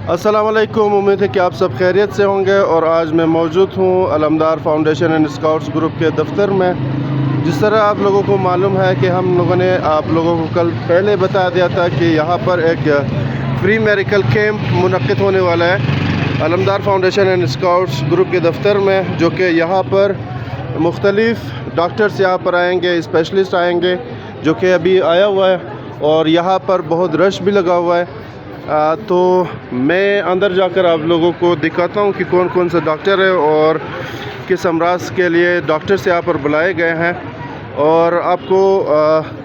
अस्सलाम वालेकुम। उम्मीद है कि आप सब खैरियत से होंगे और आज मैं मौजूद हूँ अलमदार फाउंडेशन एंड स्काउट्स ग्रुप के दफ्तर में। जिस तरह आप लोगों को मालूम है कि हम लोगों ने आप लोगों को कल पहले बता दिया था कि यहाँ पर एक फ्री मेडिकल कैंप मुनक्किद होने वाला है अलमदार फाउंडेशन एंड स्काउट्स ग्रुप के दफ्तर में, जो कि यहाँ पर मुख्तलिफ़ डॉक्टर्स यहाँ पर आएंगे, स्पेशलिस्ट आएंगे, जो कि अभी आया हुआ है और यहाँ पर बहुत रश भी लगा हुआ है। तो मैं अंदर जाकर आप लोगों को दिखाता हूँ कि कौन कौन से डॉक्टर है और किस अमराज के लिए डॉक्टर्स यहाँ पर बुलाए गए हैं। और आपको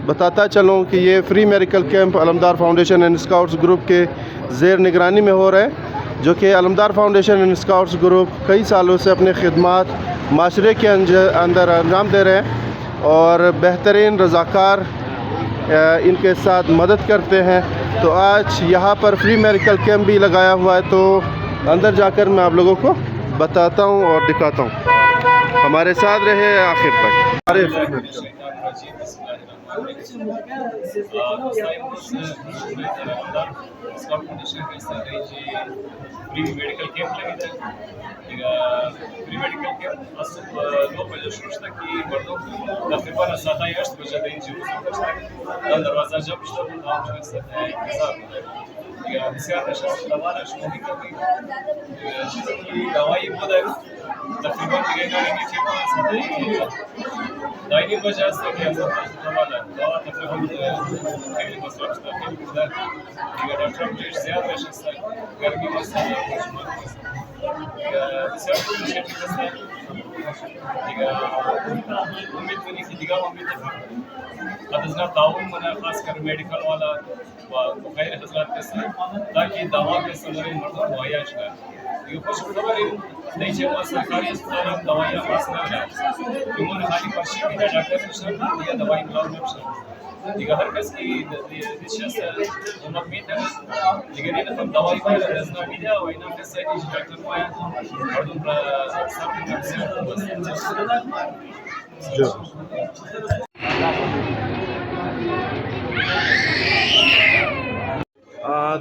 बताता चलूँ कि ये free medical camp Alamdar Foundation and Scouts Group के ज़ेर निगरानी में हो रहा है, जो कि Alamdar Foundation and Scouts Group कई सालों से अपने खिदमात माशरे के अंदर अंजाम दे रहे हैं और बेहतरीन रज़ाकार इनके साथ मदद करते हैं। तो आज यहाँ पर फ्री मेडिकल कैंप भी लगाया हुआ है, तो अंदर जाकर मैं आप लोगों को बताता हूँ और दिखाता हूँ। हमारे साथ रहे आखिर तक। ಫ್ರೀ ಮೆಡಿಕಲ್ ಕ್ಯಾಂಪ್ ಲಗಿದೆ ಈಗ फ्री मेडिकल कैंप असं 9 बजे शुरू होता कि मर्दों तकरीबन 7-8 बजे दिन शुरू होता है दरवाजा जब शुरू होता है या बसियार नशस्त दवाना शुरू होती है दवाई बदल तकरीबन दिगेगा दायनी वजह से कि हम दवाना दवा तकरीबन के मसला है कि डॉक्टर ब्रिज ज्यादा नशस्त गर्मी मसला उम्मीद बनी कि दिगा उम्मीद हजरत ताउन मना खासकर मेडिकल वाला व गैर हजरत के साथ ताकि दवा के समरे मर्दों दवाइयाँ शना ये कुछ खबर नहीं चाहिए सरकारी अस्पताल में दवाइयाँ पास ना है उन्होंने खाली पर्ची की डॉक्टर ने शर्त दिया दवाई मिलाओ में शर्त दिगा हर कस की दिशा से उम्मीद है लेकिन ये हम दवाई का रजना भी है और इन्हें कैसे इस डॉक्टर को आया और दूसरा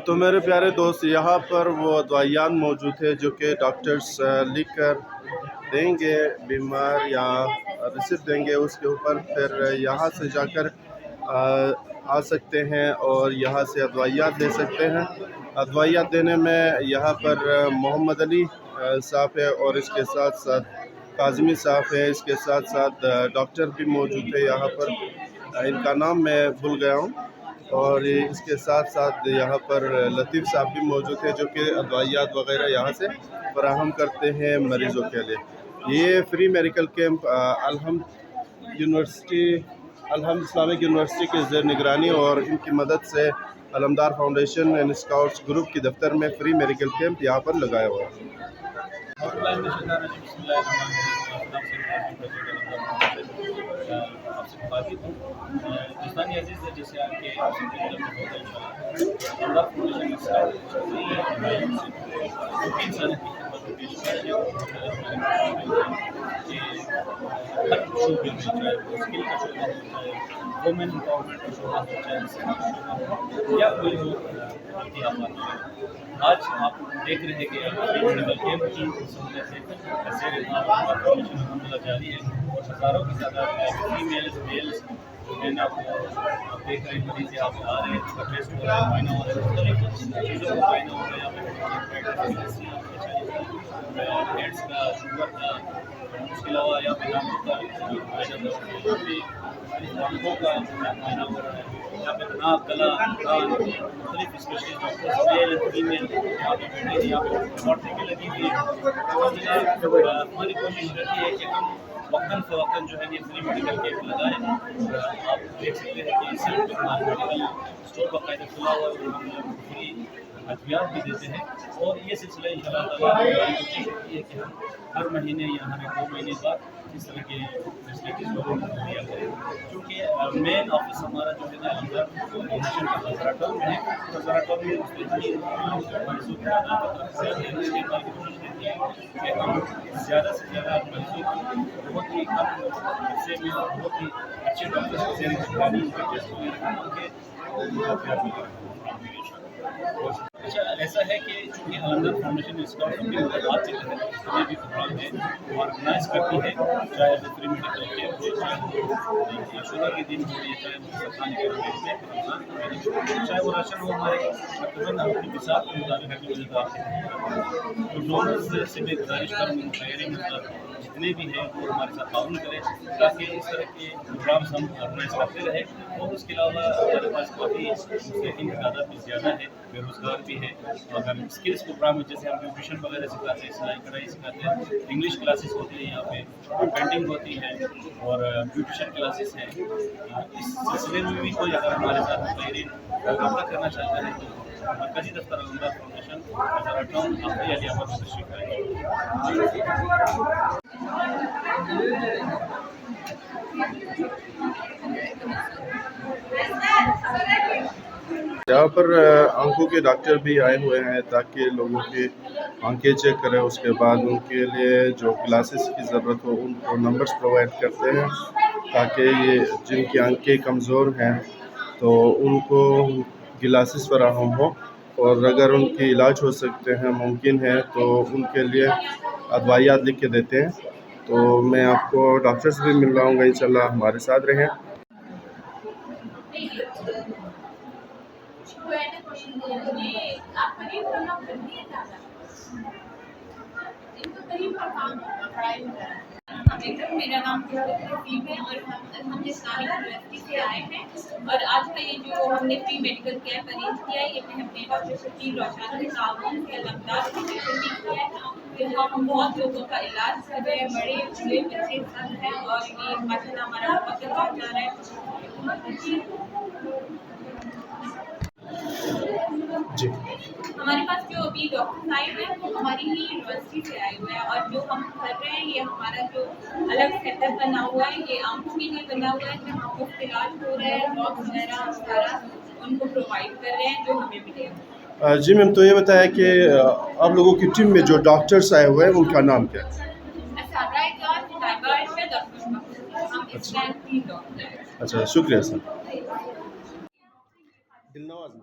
तो मेरे प्यारे दोस्त, यहाँ पर वो दवाइयाँ मौजूद है जो कि डॉक्टर्स लिख कर देंगे, बीमार या रिसिप्ट देंगे, उसके ऊपर फिर यहाँ से जाकर आ सकते हैं और यहाँ से दवाइयाँ दे सकते हैं। दवाइयाँ देने में यहाँ पर मोहम्मद अली साहब है और इसके साथ साथ काज़मी साहब है, इसके साथ साथ डॉक्टर भी मौजूद है यहाँ पर, इनका नाम मैं भूल गया हूँ। और इसके साथ साथ यहाँ पर लतीफ़ साहब भी मौजूद है जो कि दवाइयात वगैरह यहाँ से फराहम करते हैं मरीज़ों के लिए। ये free medical camp Alhamd Islamic University के ज़ेर निगरानी और इनकी मदद से Alamdar Foundation and Scouts Group के दफ्तर में फ्री मेडिकल कैंप यहाँ पर लगाया हुआ है। हिंदुस्तानी अजीज़ है जैसे आपके वुमेन एम्पावरमेंट का शोबा या कोई आज आप देख रहे हैं कि मेडिकल कैंप की सहूलियत से अलहमदुलिल्लाह जारी है और हज़ारों की तादाद में फीमेल्स मेल्स आप देख रहे हैं मरीज यहाँ पे आ रहे हैं, टेस्ट हो रहा है, मायना हो रहा है, चीज़ों का मायना हो रहा है, यहाँ पे एड्स का, शुगर का, उसके अलावा यहाँ पे नामों का नामों का मायना हो रहा है, यहाँ पे नाक गला कान मुख्तलिफ स्पेशलिस्ट डॉक्टर्स मेल फीमेल यहाँ पे बैठे हैं, यहाँ पे शॉर्टें भी लगी हुई है। हमारी कोशिश रहती है कि हम वक्तन फ़वक्तन जो है ये फ्री मेडिकल कैंप लगाएं। आप देख सकते हैं कि सिर्फ मेडिकल स्टोर बाकायदा खुला हुआ है, हम फ्री अद्वियात भी देते हैं और ये सिलसिला इंशाअल्लाह कोशिश होती है कि हम हर महीने या हर 2 महीने बाद इस तरह के फैसिलिटीज़ लोगों को दिया करें। क्योंकि मेन ऑफिस हमारा जो है ना अलमदार फाउंडेशन का हज़रा टाउन में है, हज़रा टाउन में मरीजों की तादाद इसके बारे में कोशिश रहती है कि हम ज़्यादा से ज़्यादा मरीजों को बहुत ही कम पैसे में बहुत ही अच्छे डॉक्टर्स की ज़ेर निगरानी उनके टेस्ट वगैरह उनके अच्छा, ऐसा है कि चूँकि अलमदर फाउंडेशन स्काउट अपनी मुलाकात के तहत जितने भी प्रोग्राम हैं वो ऑर्गेनाइज़ करती है, चाहे वो फ्री मेडिकल कैंप हो, चाहे वो आशूरा के दिन हो, या चाहे वो सरकारी गवर्नमेंट में रमज़ान के महीने, चाहे वो राशन हो, हमारे तकरीबन अपनी मिसाल के मुताबिक हर रोज़ तो डोनर्स से मैं गुजारिश करूँगा, खैर मतलब जितने भी हैं वो हमारे साथ ताउन करें, ताकि इस तरह के प्रोग्राम्स हम ऑर्गेनाइज करते रहें। और उसके अलावा हमारे पास काफ़ी मुस्तैदी तादाद भी ज़्यादा है, बेरोज़गार भी है। अगर स्किल्स प्रोग्राम में जैसे हम ब्यूटिशन वगैरह सिखाते हैं, सिलाई कढ़ाई सिखाते हैं, इंग्लिश क्लासेस होती है यहाँ पे, पेंटिंग होती है और ब्यूटिशन क्लासेस हैं। इस सिलसिले में भी कोई अगर हमारे साथ तायरीन रब्ता करना चाहता है तो मरकज़ी दफ्तर अलमदर फाउंडेशन हज़ारा टाउन आखिरी अलियाबाद में तशरीफ़ करेंगे। यहाँ पर आंखों के डॉक्टर भी आए हुए हैं ताकि लोगों की आंखें चेक करें, उसके बाद उनके लिए जो ग्लासेस की ज़रूरत हो उनको नंबर्स प्रोवाइड करते हैं ताकि ये जिनकी आंखें कमज़ोर हैं तो उनको ग्लासेस फराहम हो, और अगर उनकी इलाज हो सकते हैं मुमकिन है तो उनके लिए अदवाइयात लिख के देते हैं। तो मैं आपको डॉक्टर से भी मिल रहा हूँ, इंशाल्लाह हमारे साथ रहें। मेरा नाम रफ़ीक है और हम इस्लामिक यूनिवर्सिटी से आए हैं और आज का ये जो हमने फ्री मेडिकल कैंप अरेंज किया है, ये हमने डॉक्टर शकील रोशन के ताउन से अलमदार फाउंडेशन ने किया है। यहाँ हम बहुत लोगों का इलाज कर रहे हैं, बड़े बूढ़े बच्चे सब हैं और ये माशाल्लाह हमारा बहुत अच्छा जा रहा है। जी, हमारे पास जो अभी डॉक्टर आए हैं वो हमारी ही यूनिवर्सिटी से आए हुए हैं और जो हम कर रहे हैं ये हमारा जो अलग सेटअप बना हुआ है, ये आंखों के लिए बना हुआ है, जहाँ मुफ्त इलाज हो रहा है, ड्रॉप्स वगैरह सारा उनको प्रोवाइड कर रहे हैं जो हमें मिले। जी मैम, तो ये बताया कि आप लोगों की टीम में जो डॉक्टर्स आए हुए हैं उनका नाम क्या है? अच्छा, शुक्रिया सर। दिलनवाज में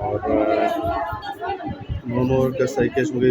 और नूर कसाई के मुझे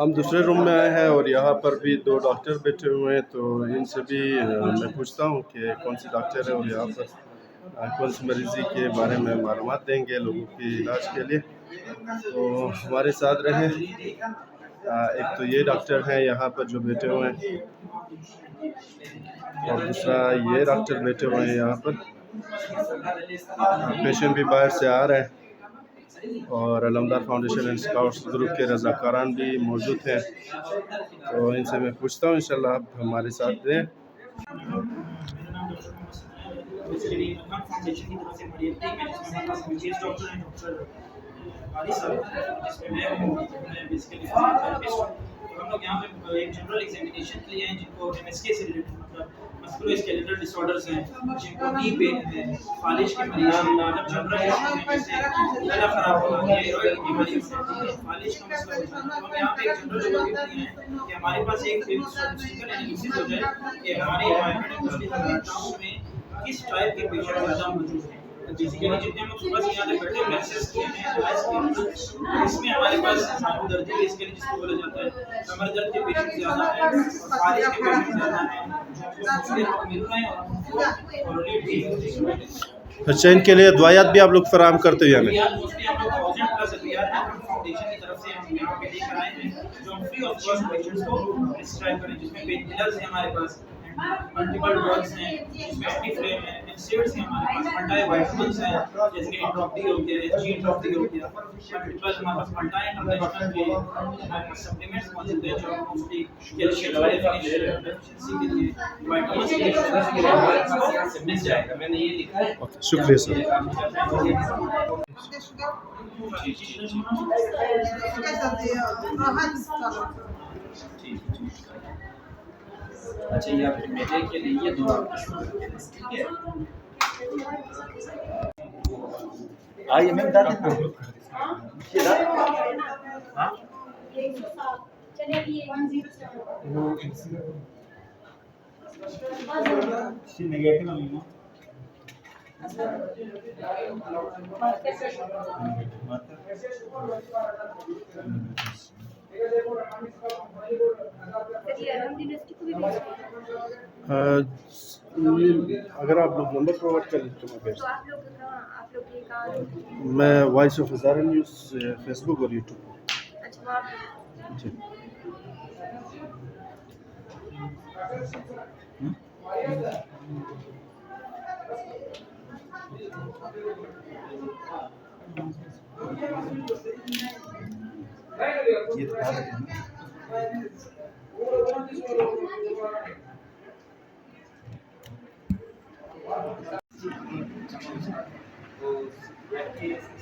हम दूसरे रूम में आए हैं और यहाँ पर भी दो डॉक्टर बैठे हुए हैं, तो इनसे भी मैं पूछता हूँ कि कौन सी डॉक्टर है और यहाँ पर कौन सी मरीज़ी के बारे में मालूमात देंगे लोगों के इलाज के लिए। तो हमारे साथ रहें। एक तो ये डॉक्टर हैं यहाँ पर जो बैठे हुए हैं और दूसरा ये डॉक्टर बैठे हुए हैं यहाँ पर। पेशेंट भी बाहर से आ रहे हैं और अलमदार फाउंडेशन एंड स्काउट्स ग्रुप के रज़ाकारान भी मौजूद हैं, तो इनसे मैं पूछता हूँ, इंशाल्लाह आप हमारे साथ रहें। हम लोग यहाँ पे एक जनरल एग्जामिनेशन के लिए हैं जिनको MSK से रिलेटेड मतलब मस्कुलोस्केलेटल डिसऑर्डर्स हैं, जिनको नी पेन है, फालिश के मरीज हैं, मतलब जनरल इश्यूज हैं जैसे गला खराब होना, थायराइड की बीमारी हो जाती है, फालिश का मसला हो जाता है। तो हम यहाँ पे एक जनरल ओवरव्यू दिए हैं कि हमारे पास एक स्टैटिस्टिकल एनालिसिस हो जाए कि हमारे एनवायरनमेंट में पिछले टाउन में किस टाइप के पेशेंट ज़्यादा मौजूद हैं। बेसिकली जितने हम लोग सुबह से यहाँ तक बैठे मैसेज किए हैं एनालाइज किए हैं, इसमें हमारे पास मानव दर्दी बेसिकली जिसको बोला जाता है कमर दर्द के पेशेंट ज़्यादा हैं और फालिश के पेशेंट ज़्यादा हैं, जो मुझे मिल रहे हैं और उनको ऑलरेडी ठीक अच्छा, इनके लिए दवाइयात भी आप लोग फराहम करते हैं हमें? मोस्टली हम लोग 1000 प्लस अद्वियात हैं फाउंडेशन की तरफ से हम यहाँ पे लेकर आए हैं जो हम फ्री ऑफ कॉस्ट पेशेंट्स को प्रिस्क्राइब करें, जिसमें पेन किलर्स हैं हमारे पास, मल्टीपल ड्रग्स हैं, जिसमें एंटीफ्लेम है, एनसेड्स हैं हमारे पास, मल्टी विटामिन्स हैं जैसे कि एंट्रोपी हो गया, जी एंट्रोपी हो गया, मल्टीपल हमारे पास मल्टी इंटरनेशनल के हमारे पास सप्लीमेंट्स मौजूद हैं जो मोस्टली कैल्शियम डेफिशिएंसी के लिए, विटामिन्स के लिए हमारे पास यहाँ से मिल जाएगा। मैंने ये लिखा है। ओके, शुक्रिया सर। अच्छा, ये आपके बेटे के लिए ये दो ठीक है। आइए मैम दादा ये दादा हाँ नेगेटिव है ना अगर आप लोग नंबर प्रोवाइड कर लें तो मैं भेज तो आप लोग ये कहाँ मैं voice of Hazara news Facebook और यूट्यूब। अच्छा वहाँ पे जी। ये तो बात है ना तो